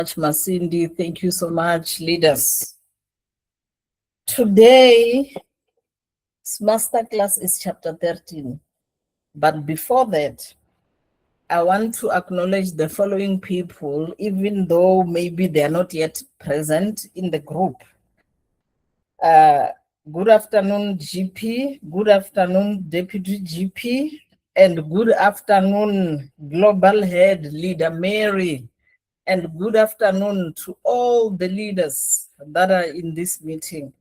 Masindi, thank you so much, leaders. Today's masterclass is chapter 13. But before that, I want to acknowledge the following people, even though maybe they are not yet present in the group. Good afternoon, GP. Good afternoon, Deputy GP. And good afternoon, Global Head Leader Mary. And good afternoon to all the leaders that are in this meeting.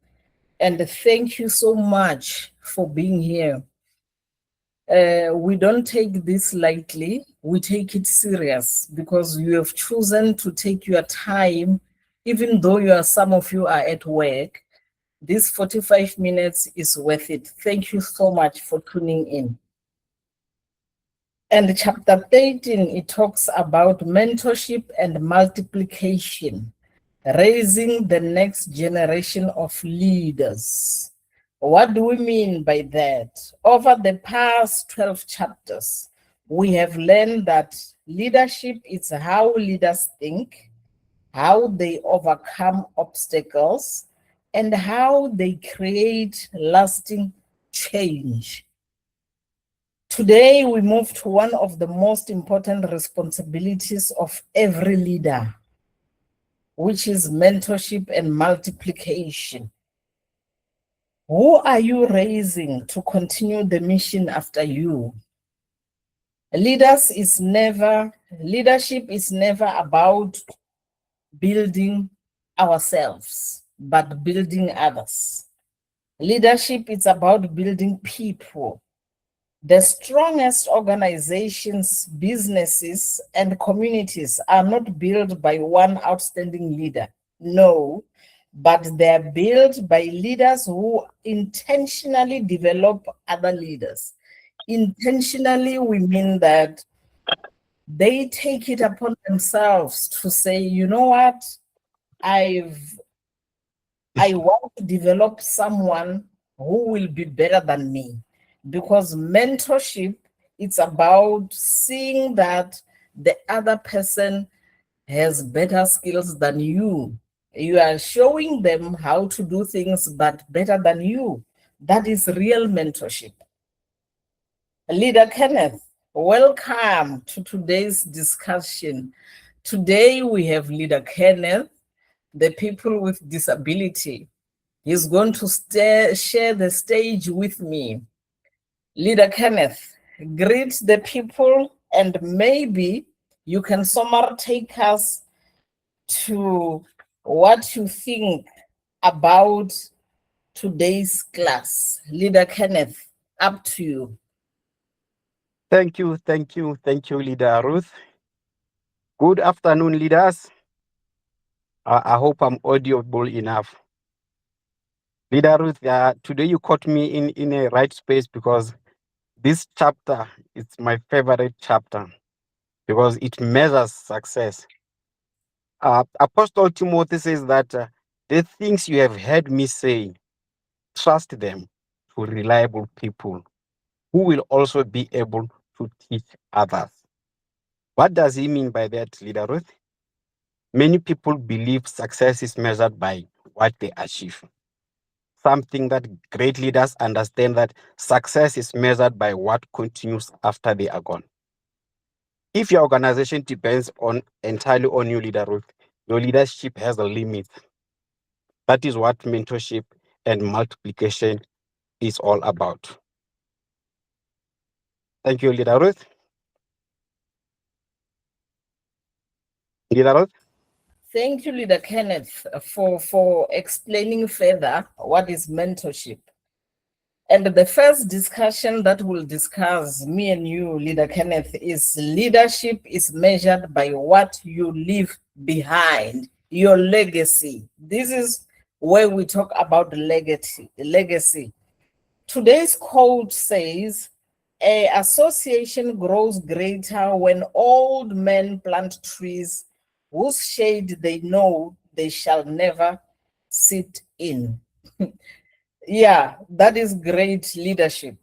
And thank you so much for being here. We don't take this lightly, we take it serious because you have chosen to take your time, even though some of you are at work. This 45 minutes is worth it. Thank you so much for tuning in. And chapter 13, it talks about mentorship and multiplication, raising the next generation of leaders. What do we mean by that? Over the past 12 chapters, we have learned that leadership is how leaders think, how they overcome obstacles, and how they create lasting change. Today, we move to one of the most important responsibilities of every leader, which is mentorship and multiplication. Who are you raising to continue the mission after you? Leadership is never about building ourselves, but building others. Leadership is about building people. The strongest organizations, businesses, and communities are not built by one outstanding leader. No, but they're built by leaders who intentionally develop other leaders. Intentionally, we mean that they take it upon themselves to say, you know what, I want to develop someone who will be better than me. Because mentorship, it's about seeing that the other person has better skills than you. You are showing them how to do things, but better than you. That is real mentorship. Leader Kenneth, welcome to today's discussion. Today we have Leader Kenneth, the people with disability. He's going to share the stage with me. Leader Kenneth, greet the people, and maybe you can somehow take us to what you think about today's class. Leader Kenneth, up to you. Thank you, Leader Ruth. Good afternoon, leaders. I hope I'm audible enough. Leader Ruth, today you caught me in a right space because this chapter is my favorite chapter because it measures success. Apostle Timothy says that the things you have heard me say, trust them to reliable people who will also be able to teach others. What does he mean by that, Leader Ruth? Many people believe success is measured by what they achieve. Something that great leaders understand that success is measured by what continues after they are gone. If your organization depends entirely on you, Leader Ruth, your leadership has a limit. That is what mentorship and multiplication is all about. Thank you, Leader Ruth. Leader Ruth? Thank you, Leader Kenneth, for explaining further what is mentorship. And the first discussion that we'll discuss, me and you, Leader Kenneth, is leadership is measured by what you leave behind, your legacy. This is where we talk about legacy. Today's quote says, "An association grows greater when old men plant trees whose shade they know they shall never sit in." Yeah, that is great leadership.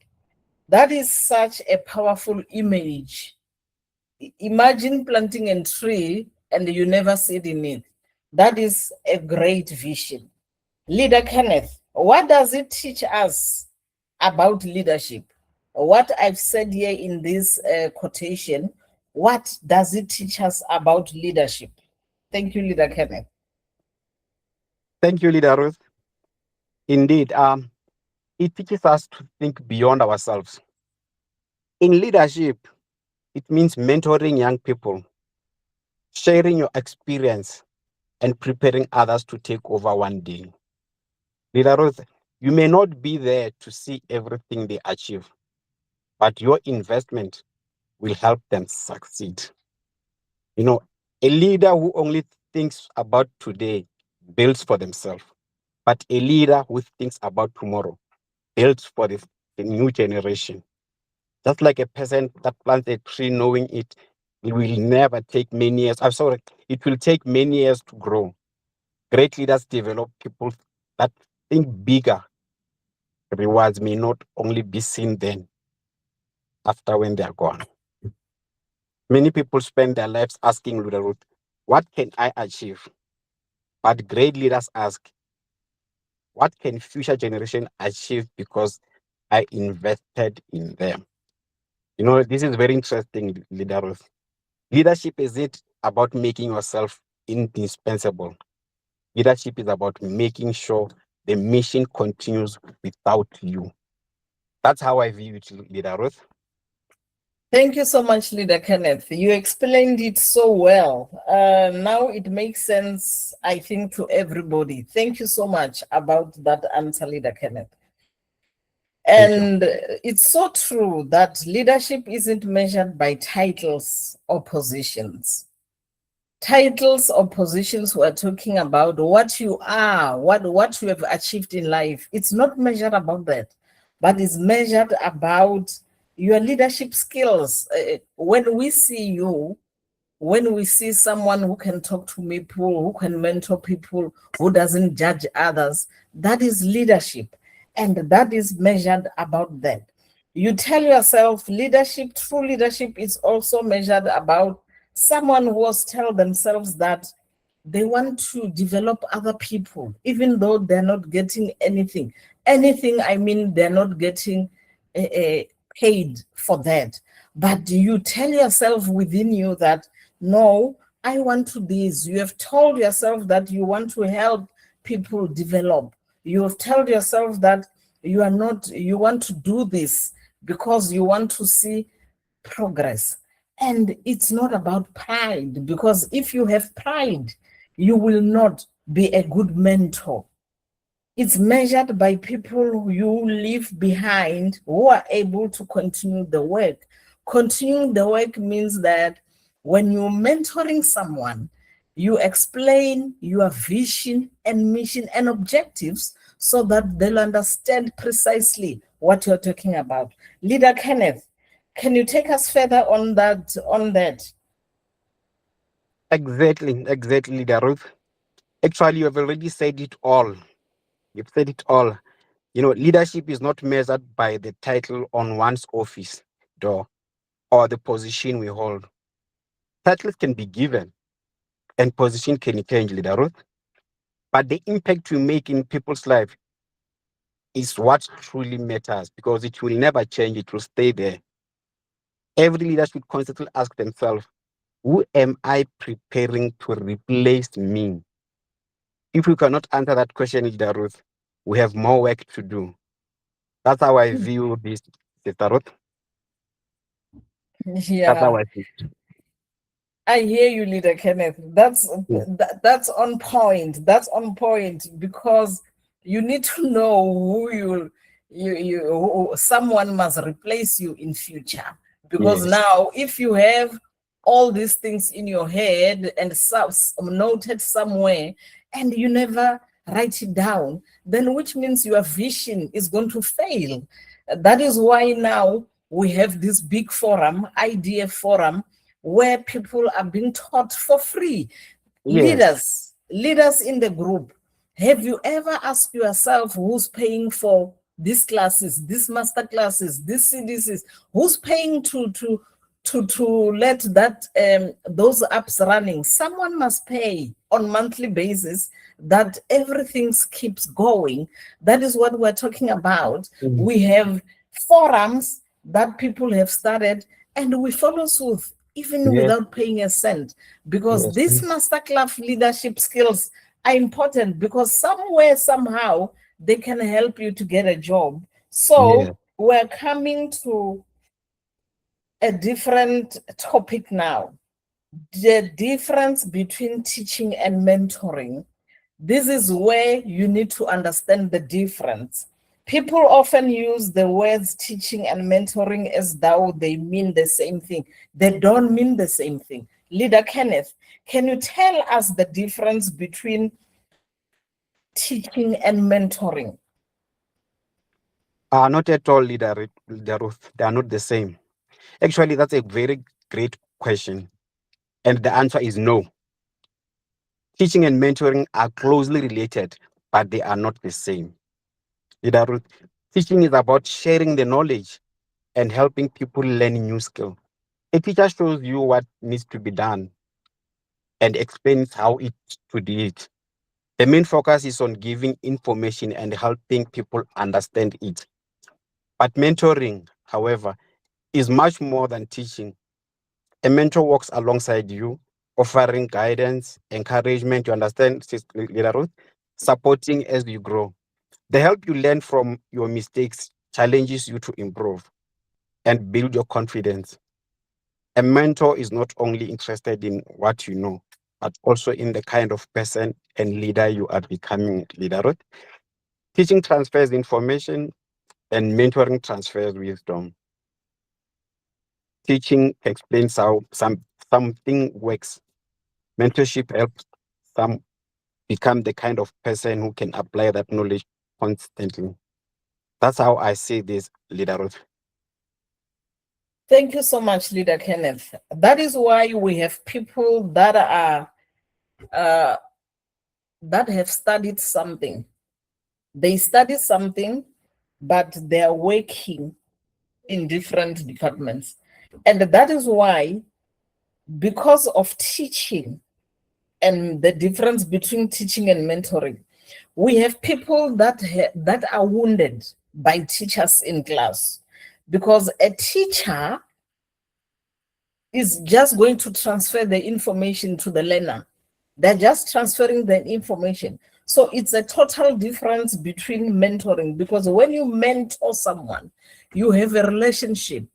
That is such a powerful image. Imagine planting a tree and you never sit in it. That is a great vision. Leader Kenneth, what does it teach us about leadership? What I've said here in this quotation, what does it teach us about leadership? Thank you, Leader Kenneth. Thank you, Leader Ruth. Indeed, it teaches us to think beyond ourselves. In leadership, it means mentoring young people, sharing your experience, and preparing others to take over one day. Leader Ruth, you may not be there to see everything they achieve, but your investment will help them succeed. You know, a leader who only thinks about today builds for themselves, but a leader who thinks about tomorrow builds for the new generation. Just like a person that plants a tree knowing it will never take many years. I'm sorry, it will take many years to grow. Great leaders develop people that think bigger. Rewards may not only be seen then, after when they are gone. Many people spend their lives asking Luda Ruth, what can I achieve? But great leaders ask, what can future generation achieve because I invested in them? You know, this is very interesting, Leader Ruth. Leadership isn't about making yourself indispensable. Leadership is about making sure the mission continues without you. That's how I view it, Leader Ruth. Thank you so much, Leader Kenneth. You explained it so well. Now it makes sense, I think, to everybody. Thank you so much about that answer, Leader Kenneth. Thank you. And it's so true that leadership isn't measured by titles or positions. Titles or positions, we're talking about what you are, what you have achieved in life. It's not measured about that, but it's measured about your leadership skills. When we see you, when we see someone who can talk to people, who can mentor people, who doesn't judge others, that is leadership. And that is measured about that. You tell yourself leadership, true leadership is also measured about someone who was tell themselves that they want to develop other people, even though they're not getting anything. Anything, I mean, they're not getting paid for that. But you tell yourself within you that, no, I want to this. You have told yourself that you want to help people develop. You have told yourself that you are not, you want to do this because you want to see progress. And it's not about pride, because if you have pride, you will not be a good mentor. It's measured by people you leave behind who are able to continue the work. Continuing the work means that when you're mentoring someone, you explain your vision and mission and objectives so that they'll understand precisely what you're talking about. Leader Kenneth, can you take us further on that? Exactly, Leader Ruth. Actually, you have already said it all. You've said it all. You know, leadership is not measured by the title on one's office door or the position we hold. Titles can be given and position can change, Leader Ruth. But the impact you make in people's life is what truly matters, because it will never change, it will stay there. Every leader should constantly ask themselves, who am I preparing to replace me? If we cannot answer that question, Leader Ruth, we have more work to do. That's how I view this, Sister Ruth. That's how Yeah, I see it. I hear you, Leader Kenneth. That's Yeah. that's on point. That's on point, because you need to know who someone must replace you in future. Because Yes. now, if you have all these things in your head and noted somewhere, and you never write it down, then which means your vision is going to fail. That is why now we have this big forum, IDF forum, where people are being taught for free. Yes. Leaders in the group, have you ever asked yourself who's paying for these classes, these master classes, these CDCs? Who's paying to let that those apps running, someone must pay on monthly basis that everything keeps going. That is what we're talking about. Mm. We have forums that people have started, and we follow suit even Yes, without paying a cent, because yes, these please. masterclass leadership skills are important, because somewhere, somehow, they can help you to get a job. Yeah. So we're coming to a different topic now. The difference between teaching and mentoring. This is where you need to understand the difference. People often use the words teaching and mentoring as though they mean the same thing. They don't mean the same thing. Leader Kenneth, can you tell us the difference between teaching and mentoring? Not at all, Leader Ruth. They are not the same. Actually, that's a very great question. And the answer is no. Teaching and mentoring are closely related, but they are not the same. Leader Ruth, teaching is about sharing the knowledge and helping people learn new skills. A teacher shows you what needs to be done and explains how it to do it. The main focus is on giving information and helping people understand it. But mentoring, however, is much more than teaching. A mentor walks alongside you, offering guidance, encouragement to understand, Leader Ruth, supporting as you grow. They help you learn from your mistakes, challenges you to improve, and build your confidence. A mentor is not only interested in what you know, but also in the kind of person and leader you are becoming, Leader Ruth. Teaching transfers information and mentoring transfers wisdom. Teaching explains how something works. Mentorship helps some become the kind of person who can apply that knowledge constantly. That's how I see this, Leader Ruth. Thank you so much, Leader Kenneth. That is why we have people that are uh, that have studied something. They study something, but they are working in different departments. And that is why, because of teaching and the difference between teaching and mentoring, we have people that are wounded by teachers in class, because a teacher is just going to transfer the information to the learner. They're just transferring the information. So it's a total difference between mentoring, because when you mentor someone, you have a relationship.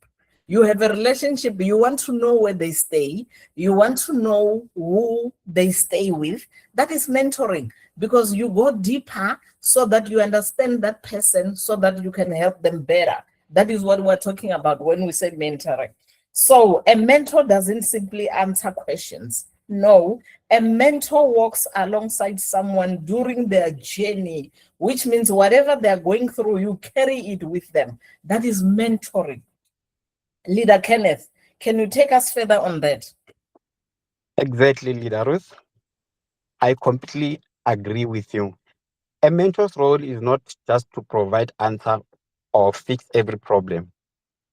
You have a relationship. You want to know where they stay. You want to know who they stay with. That is mentoring, because you go deeper so that you understand that person, so that you can help them better. That is what we're talking about when we say mentoring. So a mentor doesn't simply answer questions. No, a mentor walks alongside someone during their journey, which means whatever they're going through, you carry it with them. That is mentoring. Leader Kenneth, can you take us further on that? Exactly, Leader Ruth. I completely agree with you. A mentor's role is not just to provide answer or fix every problem.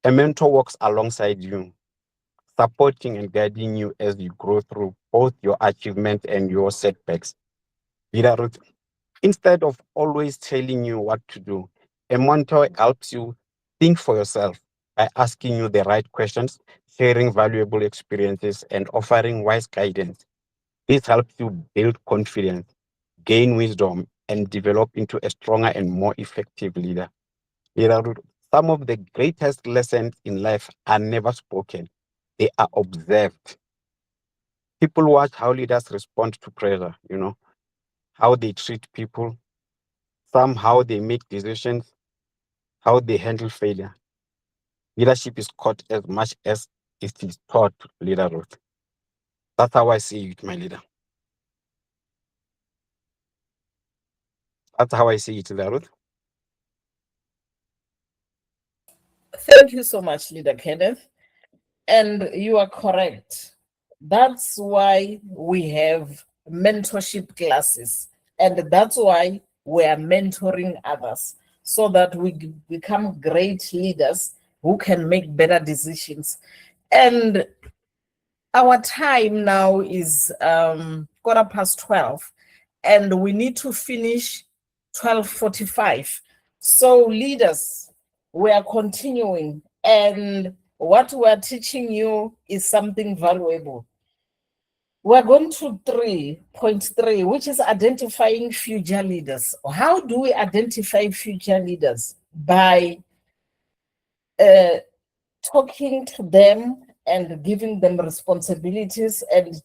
A mentor walks alongside you, supporting and guiding you as you grow through both your achievements and your setbacks. Leader Ruth, instead of always telling you what to do, a mentor helps you think for yourself by asking you the right questions, sharing valuable experiences, and offering wise guidance. This helps you build confidence, gain wisdom, and develop into a stronger and more effective leader. Leader Ruth, some of the greatest lessons in life are never spoken, they are observed. People watch how leaders respond to pressure, how they treat people, some how they make decisions, how they handle failure. Leadership is caught as much as it is taught, Leader Ruth. That's how I see it, my leader. That's how I see it, Leader Ruth. Thank you so much, Leader Kenneth. And you are correct. That's why we have mentorship classes. And that's why we are mentoring others, so that we become great leaders who can make better decisions. And our time now is 12:15, and we need to finish 12:45. So leaders, we are continuing, and what we are teaching you is something valuable. We're going to 3.3, which is identifying future leaders. How do we identify future leaders? By talking to them and giving them responsibilities and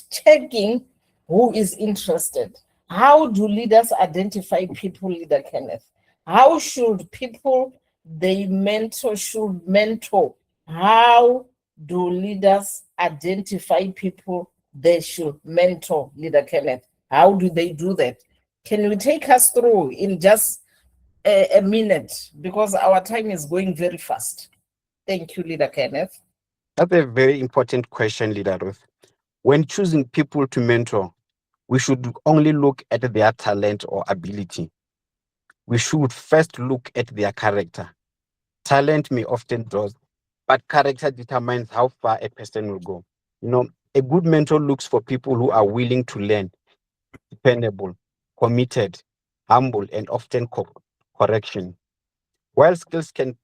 checking who is interested. How do leaders identify people, Leader Kenneth? How should people they mentor should mentor? How do leaders identify people they should mentor, Leader Kenneth? How do they do that? Can you take us through in just a minute? Because our time is going very fast. Thank you, Leader Kenneth. That's a very important question, Leader Ruth. When choosing people to mentor, we should only look at their talent or ability. We should first look at their character. Talent may often does, but character determines how far a person will go. A good mentor looks for people who are willing to learn, dependable, committed, humble, and often correction. While skills can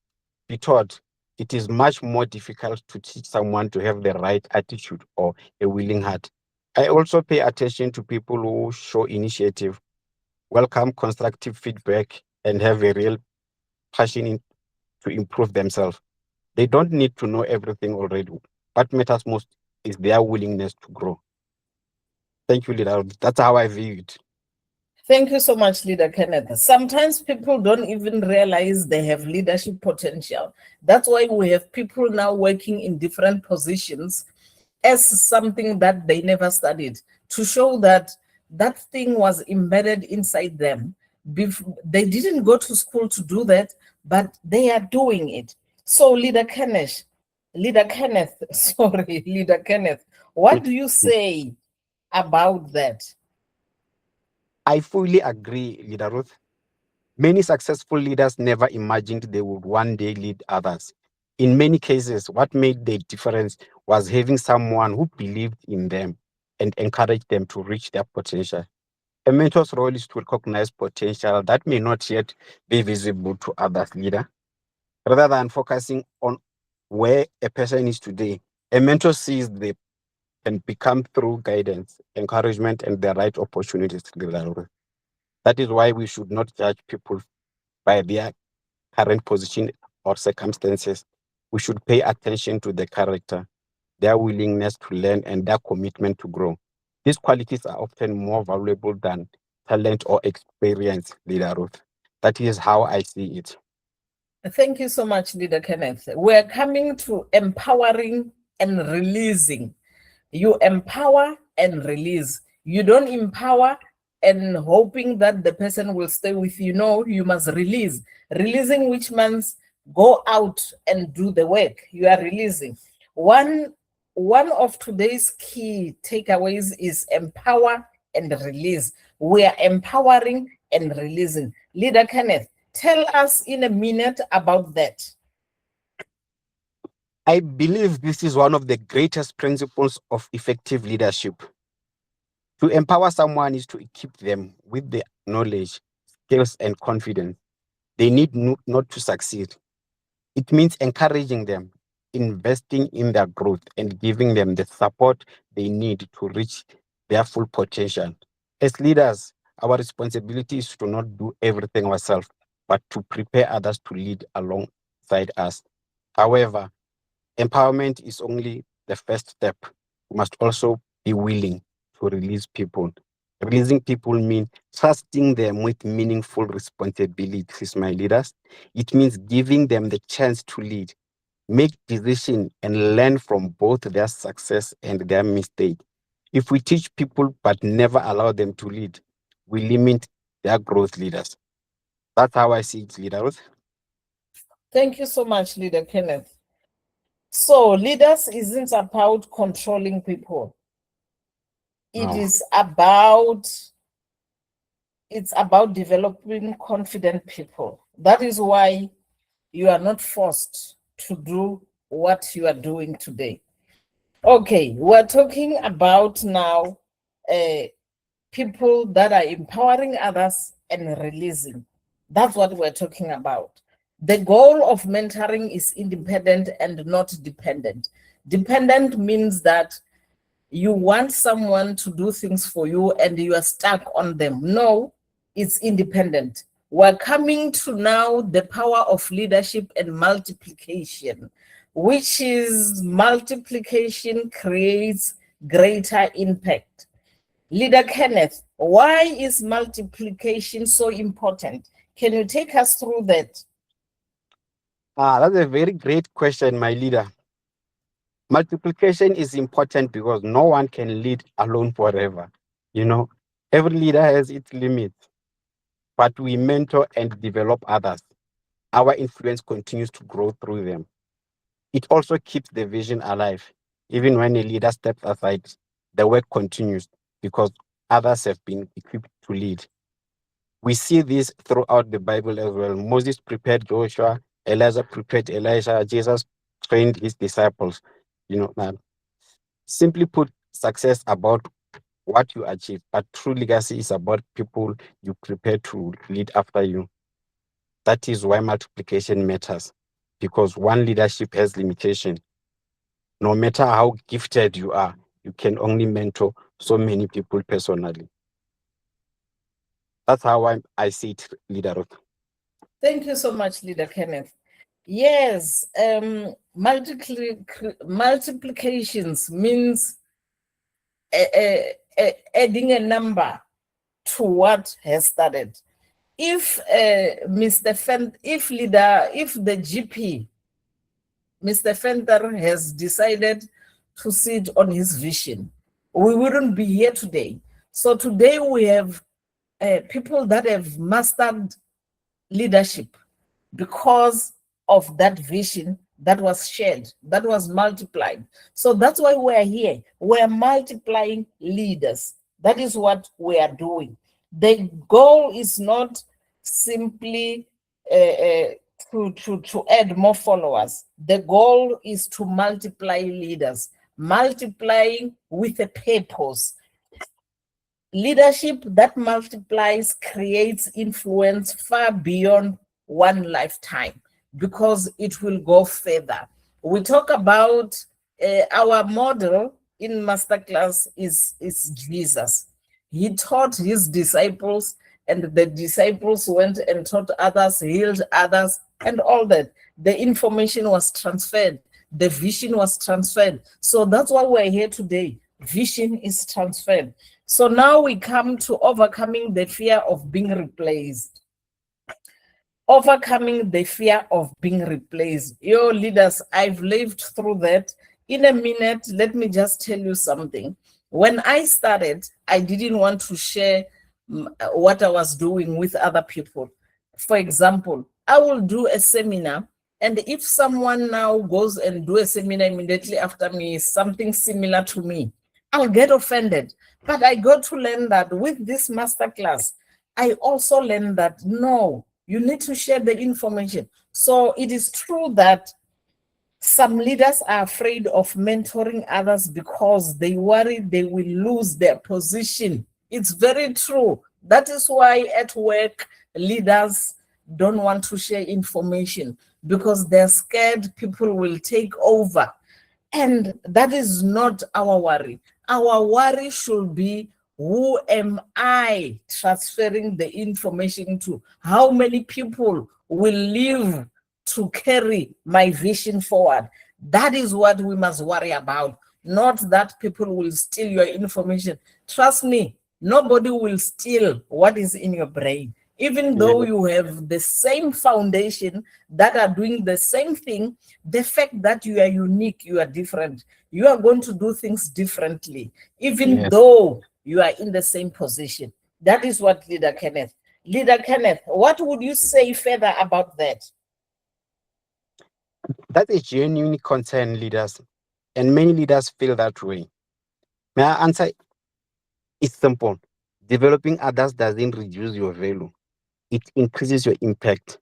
be taught, it is much more difficult to teach someone to have the right attitude or a willing heart. I also pay attention to people who show initiative, welcome constructive feedback, and have a real passion to improve themselves. They don't need to know everything already. What matters most is their willingness to grow. Thank you, Leader. That's how I view it. Thank you so much, Leader Kenneth. Sometimes people don't even realize they have leadership potential. That's why we have people now working in different positions as something that they never studied, to show that that thing was embedded inside them. They didn't go to school to do that, but they are doing it. So, Leader Kenneth, sorry, Leader Kenneth, what do you say about that? I fully agree, Leader Ruth. Many successful leaders never imagined they would one day lead others. In many cases, what made the difference was having someone who believed in them and encouraged them to reach their potential. A mentor's role is to recognize potential that may not yet be visible to others, leader. Rather than focusing on where a person is today, a mentor sees the and become through guidance, encouragement, and the right opportunities. That is why we should not judge people by their current position or circumstances. We should pay attention to the character, their willingness to learn, and their commitment to grow. These qualities are often more valuable than talent or experience, Leader Ruth. That is how I see it. Thank you so much, Leader Kenneth. We're coming to empowering and releasing. You empower and release. You don't empower and hoping that the person will stay with you. No, you must release. Releasing, which means go out and do the work. You are releasing. One of today's key takeaways is empower and release. We are empowering and releasing. Leader Kenneth, tell us in a minute about that. I believe this is one of the greatest principles of effective leadership. To empower someone is to equip them with the knowledge, skills, and confidence they need not to succeed. It means encouraging them, investing in their growth, and giving them the support they need to reach their full potential. As leaders, our responsibility is to not do everything ourselves, but to prepare others to lead alongside us. However, empowerment is only the first step. We must also be willing to release people. Releasing people means trusting them with meaningful responsibilities, my leaders. It means giving them the chance to lead, make decisions, and learn from both their success and their mistake. If we teach people but never allow them to lead, we limit their growth, leaders. That's how I see it, leaders. Thank you so much, Leader Kenneth. So, leaders isn't about controlling people. It No. is about it's about developing confident people. That is why you are not forced to do what you are doing today. Okay, we're talking about now uh, people that are empowering others and releasing. That's what we're talking about. The goal of mentoring is independent and not dependent. Dependent means that you want someone to do things for you and you are stuck on them. No, it's independent. We're coming to now the power of leadership and multiplication, which is multiplication creates greater impact. Leader Kenneth, why is multiplication so important? Can you take us through that? That's a very great question, my leader. Multiplication is important because no one can lead alone forever. You know, every leader has its limits, but we mentor and develop others. Our influence continues to grow through them. It also keeps the vision alive. Even when a leader steps aside, the work continues because others have been equipped to lead. We see this throughout the Bible as well. Moses prepared Joshua, Elijah prepared Elisha, Jesus trained his disciples. Simply put, success about what you achieve, but true legacy is about people you prepare to lead after you. That is why multiplication matters, because one leadership has limitation. No matter how gifted you are, you can only mentor so many people personally. That's how I see it, Leader Ruth. Thank you so much, Leader Kenneth. Yes, multiplications means adding a number to what has started. If if the GP, Mr. Fender, has decided to sit on his vision, we wouldn't be here today. So today we have people that have mastered leadership because of that vision that was shared, that was multiplied. So that's why we're here. We're multiplying leaders. That is what we are doing. The goal is not simply to add more followers. The goal is to multiply leaders, multiplying with a purpose. Leadership that multiplies creates influence far beyond one lifetime because it will go further. We talk about our model in Masterclass is Jesus. He taught his disciples, and the disciples went and taught others, healed others, and all that. The information was transferred, the vision was transferred. So that's why we're here today. Vision is transferred. So now we come to overcoming the fear of being replaced. Overcoming the fear of being replaced. Your leaders, I've lived through that. In a minute, let me just tell you something. When I started, I didn't want to share what I was doing with other people. For example, I will do a seminar, and if someone now goes and do a seminar immediately after me, something similar to me, I'll get offended. But I got to learn that with this masterclass, I also learned that no, you need to share the information. So it is true that some leaders are afraid of mentoring others because they worry they will lose their position. It's very true. That is why at work, leaders don't want to share information because they're scared people will take over. And that is not our worry. Our worry should be, who am I transferring the information to? How many people will live to carry my vision forward? That is what we must worry about, not that people will steal your information. Trust me, nobody will steal what is in your brain. Even though you have the same foundation that are doing the same thing, the fact that you are unique, you are different, you are going to do things differently, even though you are in the same position. That is what Leader Kenneth. Leader Kenneth, what would you say further about that? That's a genuine concern, leaders, and many leaders feel that way. My answer is simple. Developing others doesn't reduce your value, it increases your impact.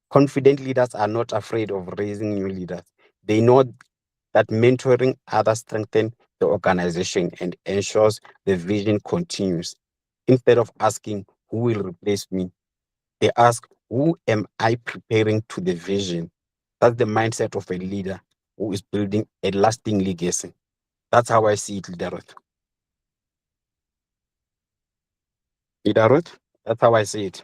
Confident leaders are not afraid of raising new leaders. They know that mentoring others strengthens the organization and ensures the vision continues. Instead of asking, who will replace me? They ask, who am I preparing to the vision? That's the mindset of a leader who is building a lasting legacy. That's how I see it, Leader Ruth. Leader Ruth, that's how I see it.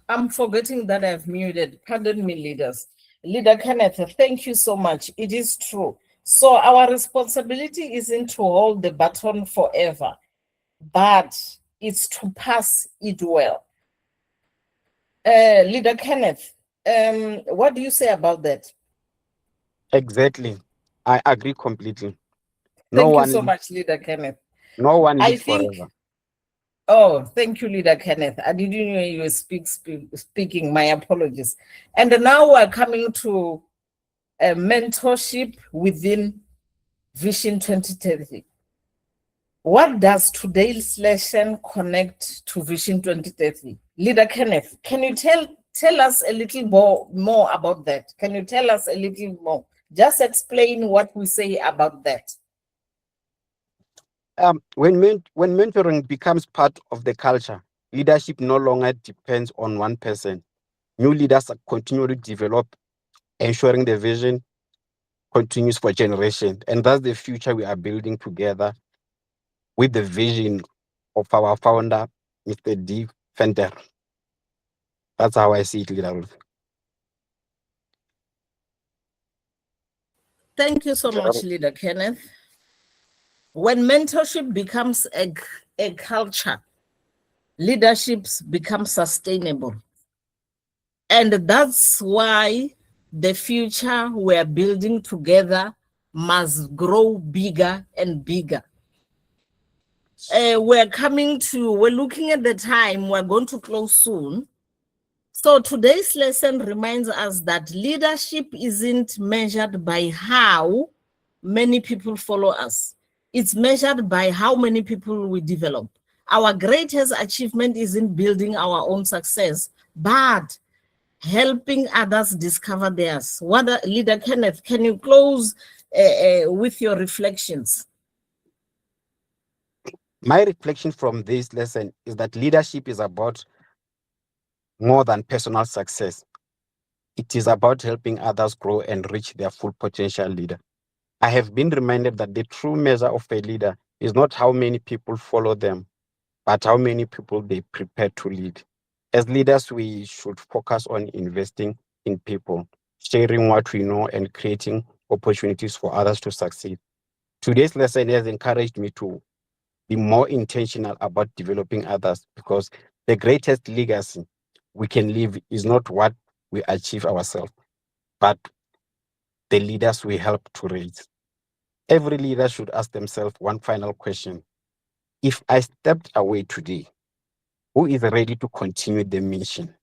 I'm forgetting that I've muted. Pardon me, leaders. Leader Kenneth, thank you so much. It is true. So our responsibility isn't to hold the baton forever, but it's to pass it well. Leader Kenneth, what do you say about that? Exactly. I agree completely. No Thank you one so lives, much, Leader Kenneth. no one I lives think, forever. oh, thank you, Leader Kenneth. I didn't know you were speaking. My apologies. And now we're coming to a mentorship within Vision 2030. What does today's lesson connect to Vision 2030? Leader Kenneth, can you tell us a little more about that? Can you tell us a little more? Just explain what we say about that. When mentoring becomes part of the culture, leadership no longer depends on one person. New leaders are continually develop, ensuring the vision continues for generations. And that's the future we are building together with the vision of our founder, Mr. D. Fenter. That's how I see it, Leader Ruth. Thank you so much, Leader Kenneth. When mentorship becomes a culture, leaderships become sustainable. And that's why the future we're building together must grow bigger and bigger. We're looking at the time, we're going to close soon. So today's lesson reminds us that leadership isn't measured by how many people follow us. It's measured by how many people we develop. Our greatest achievement isn't building our own success, but helping others discover theirs. Leader Kenneth, can you close with your reflections? My reflection from this lesson is that leadership is about more than personal success. It is about helping others grow and reach their full potential. Leader, I have been reminded that the true measure of a leader is not how many people follow them, but how many people they prepare to lead. As leaders, we should focus on investing in people, sharing what we know, and creating opportunities for others to succeed. Today's lesson has encouraged me to be more intentional about developing others, because the greatest legacy we can leave is not what we achieve ourselves, but the leaders we help to raise. Every leader should ask themselves one final question: if I stepped away today, who is ready to continue the mission?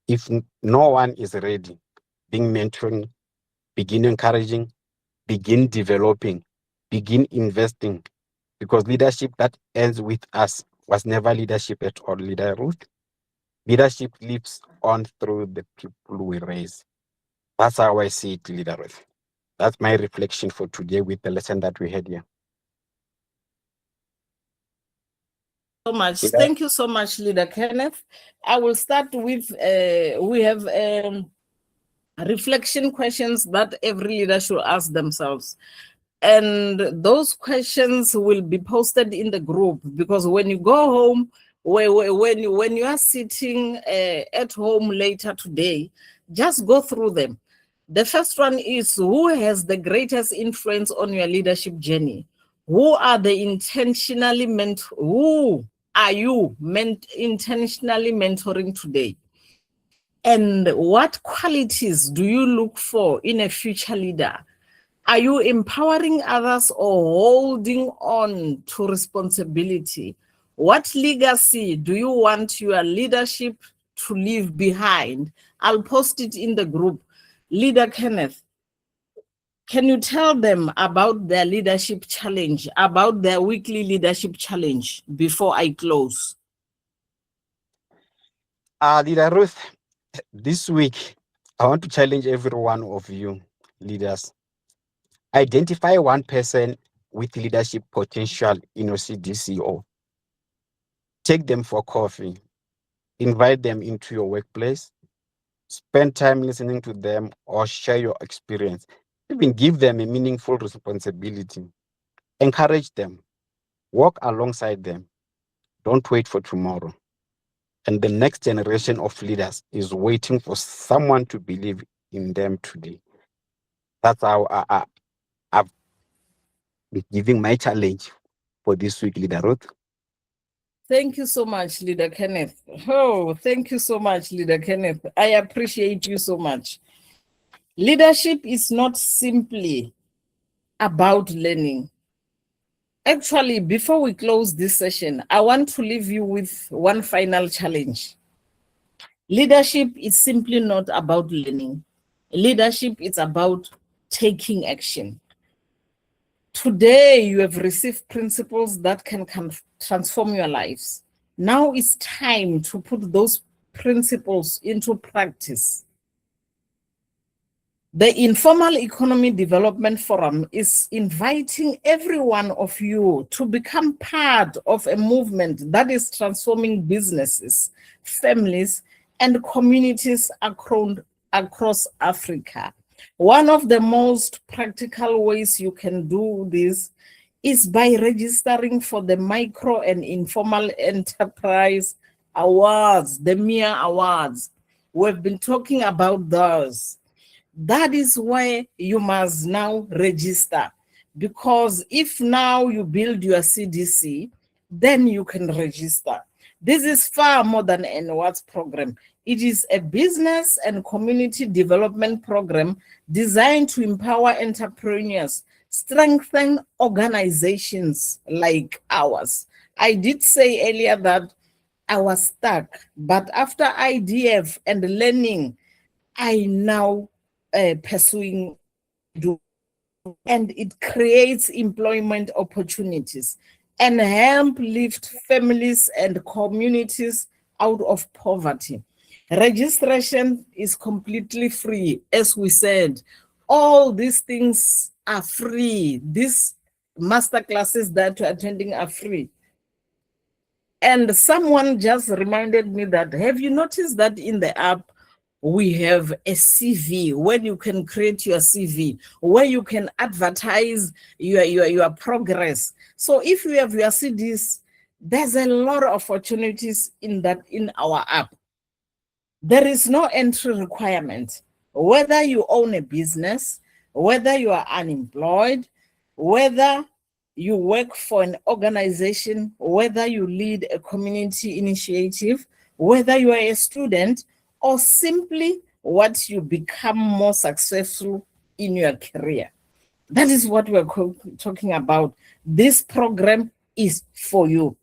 If no one is ready, begin mentoring, begin encouraging, begin developing, begin investing, because leadership that ends with us was never leadership at all, Leader Ruth. Leadership lives on through the people we raise. That's how I see it, Leader Ruth. That's my reflection for today with the lesson that we had here. So much. Leader, Thank you so much, Leader Kenneth. I will start with, we have reflection questions that every leader should ask themselves. And those questions will be posted in the group, because when you go home, when you are sitting at home later today, just go through them. The first one is, who has the greatest influence on your leadership journey? Who are the intentionally who are you intentionally mentoring today? And what qualities do you look for in a future leader? Are you empowering others or holding on to responsibility? What legacy do you want your leadership to leave behind? I'll post it in the group. Leader Kenneth, can you tell them about their leadership challenge, about their weekly leadership challenge before I close? Leader Ruth, this week I want to challenge every one of you leaders. Identify one person with leadership potential in your CDCO. Take them for coffee, invite them into your workplace, spend time listening to them or share your experience. Even give them a meaningful responsibility. Encourage them, walk alongside them. Don't wait for tomorrow. And the next generation of leaders is waiting for someone to believe in them today. That's how I've been giving my challenge for this week, Leader Ruth. Thank you so much, Leader Kenneth. Oh, thank you so much, Leader Kenneth. I appreciate you so much. Leadership is not simply about learning. Actually, before we close this session, I want to leave you with one final challenge. Leadership is simply not about learning. Leadership is about taking action. Today, you have received principles that can transform your lives. Now it's time to put those principles into practice. The Informal Economy Development Forum is inviting every one of you to become part of a movement that is transforming businesses, families, and communities across Africa. One of the most practical ways you can do this is by registering for the Micro and Informal Enterprise Awards, the MIA Awards. We've been talking about those. That is where you must now register, because if now you build your CDC, then you can register. This is far more than an awards program. It is a business and community development program designed to empower entrepreneurs, strengthen organizations like ours. I did say earlier that I was stuck, but after IEDF and learning, I now pursuing, and it creates employment opportunities and help lift families and communities out of poverty. Registration is completely free, as we said. All these things are free. These master classes that you're attending are free. And someone just reminded me that, have you noticed that in the app, we have a CV where you can create your CV, where you can advertise your progress. So if you have your CDs, there's a lot of opportunities in our app. There is no entry requirement. Whether you own a business, whether you are unemployed, whether you work for an organization, whether you lead a community initiative, whether you are a student, or simply what you become more successful in your career. That is what we're talking about. This program is for you.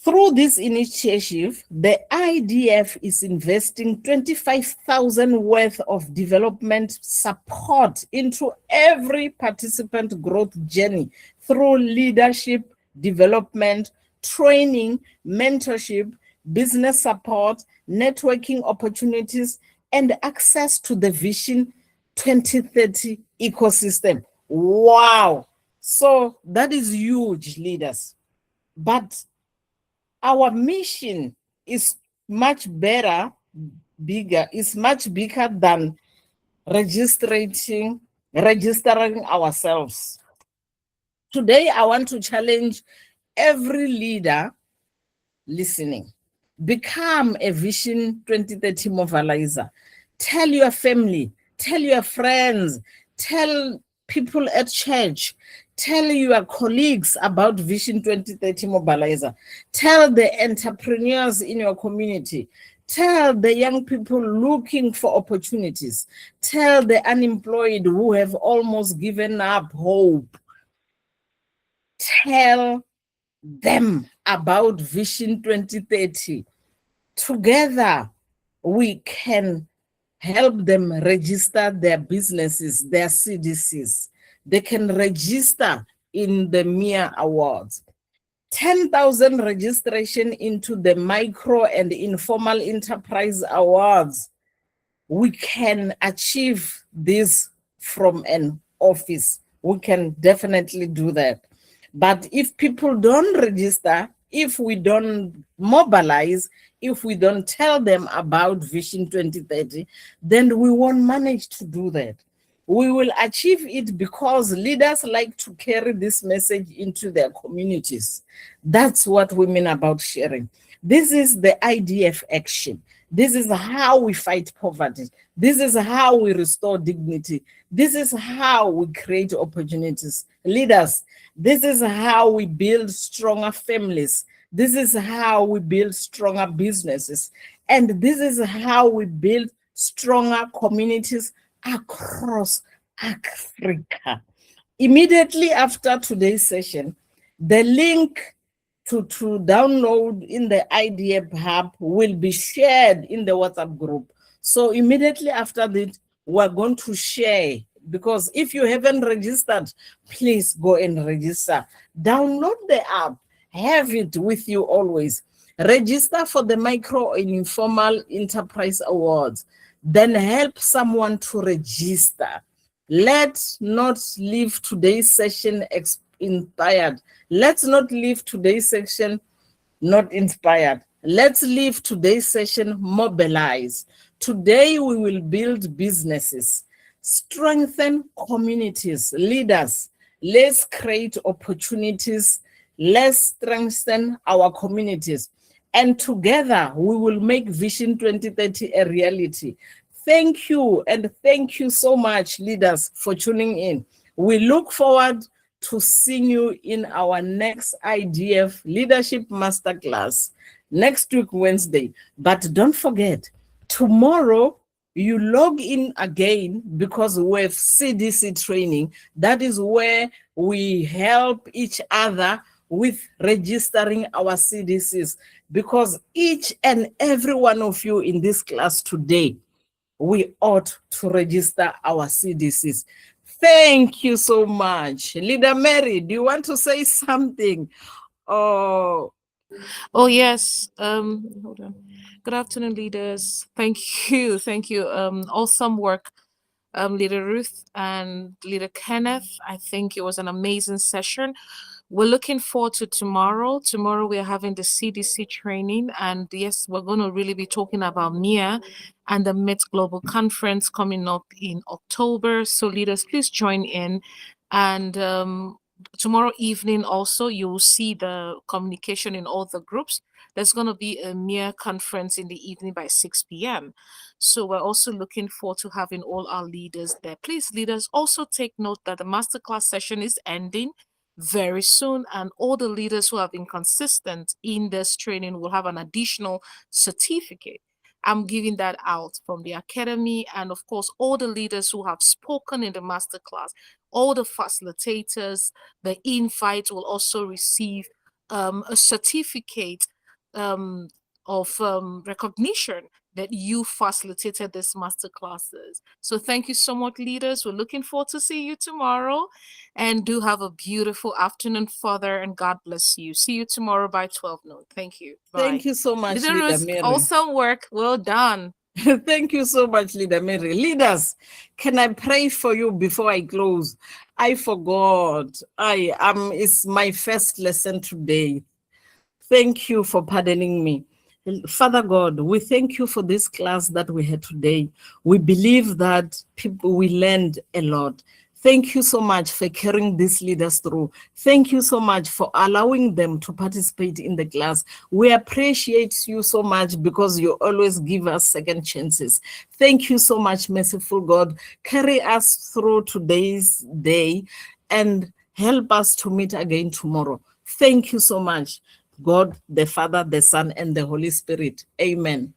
Through this initiative, the IEDF is investing 25,000 worth of development support into every participant growth journey through leadership development, training, mentorship, business support, networking opportunities, and access to the Vision 2030 ecosystem. Wow! So that is huge, leaders. But our mission is much bigger than registering ourselves. Today, I want to challenge every leader listening. Become a Vision 2030 mobilizer. Tell your family, tell your friends, tell people at church, tell your colleagues about Vision 2030 mobilizer. Tell the entrepreneurs in your community. Tell the young people looking for opportunities. Tell the unemployed who have almost given up hope. Tell them about Vision 2030. Together, we can help them register their businesses, their CDCs. They can register in the MIA Awards. 10,000 registration into the Micro and Informal Enterprise Awards we can achieve this from an office. We can definitely do that. But if people don't register, if we don't mobilize, if we don't tell them about Vision 2030, then we won't manage to do that. We will achieve it because leaders like to carry this message into their communities. That's what we mean about sharing. This is the IDF action. This is how we fight poverty. This is how we restore dignity. This is how we create opportunities. Leaders, this is how we build stronger families. This is how we build stronger businesses. And this is how we build stronger communities across Africa. Immediately after today's session, the link to download in the IDF hub will be shared in the WhatsApp group. So immediately after that, we're going to share, because if you haven't registered, please go and register. Download the app, have it with you always. Register for the Micro and Informal Enterprise Awards. Then help someone to register. Let's not leave today's session inspired. Let's not leave today's session not inspired. Let's leave today's session mobilized. Today we will build businesses, strengthen communities, leaders. Let's create opportunities. Let's strengthen our communities. And together we will make Vision 2030 a reality. Thank you, and thank you so much, leaders, for tuning in. We look forward to seeing you in our next IDF Leadership Masterclass next week, Wednesday. But don't forget, tomorrow you log in again, because we have CDC training. That is where we help each other with registering our CDCs, because each and every one of you in this class today, we ought to register our CDCs. Thank you so much. Leader Mary, do you want to say something? Oh yes. Hold on. Good afternoon, leaders. Thank you. Awesome work, Leader Ruth and Leader Kenneth. I think it was an amazing session. We're looking forward to tomorrow. Tomorrow we are having the CDC training, and yes, we're going to really be talking about MIA and the MIT Global Conference coming up in October. So leaders, please join in. And tomorrow evening also, you'll see the communication in all the groups. There's going to be a MIA conference in the evening by 6 p.m. So we're also looking forward to having all our leaders there. Please, leaders, also take note that the masterclass session is ending very soon, and all the leaders who have been consistent in this training will have an additional certificate. I'm giving that out from the academy, and of course all the leaders who have spoken in the masterclass, all the facilitators, the invite will also receive a certificate of recognition that you facilitated this master classes. So thank you so much, leaders. We're looking forward to see you tomorrow, and do have a beautiful afternoon, Father, and God bless you. See you tomorrow by 12 noon. Thank you. Bye. Thank you so much, Leader Leader Ruth, Mary. awesome work. Well done. Thank you so much, Leader Mary. Leaders, can I pray for you before I close? I forgot. It's my first lesson today. Thank you for pardoning me. Father God, we thank you for this class that we had today. We believe that we learned a lot. Thank you so much for carrying these leaders through. Thank you so much for allowing them to participate in the class. We appreciate you so much because you always give us second chances. Thank you so much, merciful God. Carry us through today's day and help us to meet again tomorrow. Thank you so much, God, the Father, the Son, and the Holy Spirit. Amen.